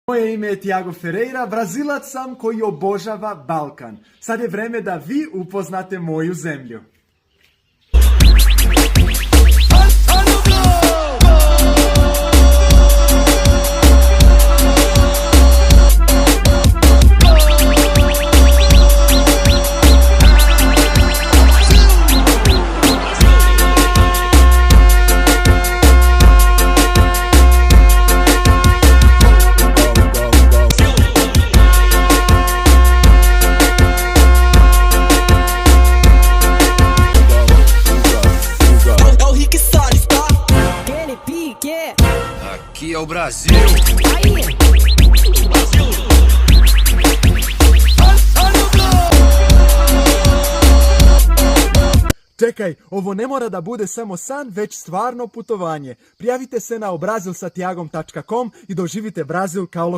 Moje ime je Tiago Ferreira, Brazilac sam koji obožava Balkan. Sad je vreme da vi upoznate moju zemlju. Aqui é o Brasil. Čekaj, ovo ne mora da bude samo san, već stvarno putovanje. Prijavite se na obrazilsatiagom.com i doživite Brazil kao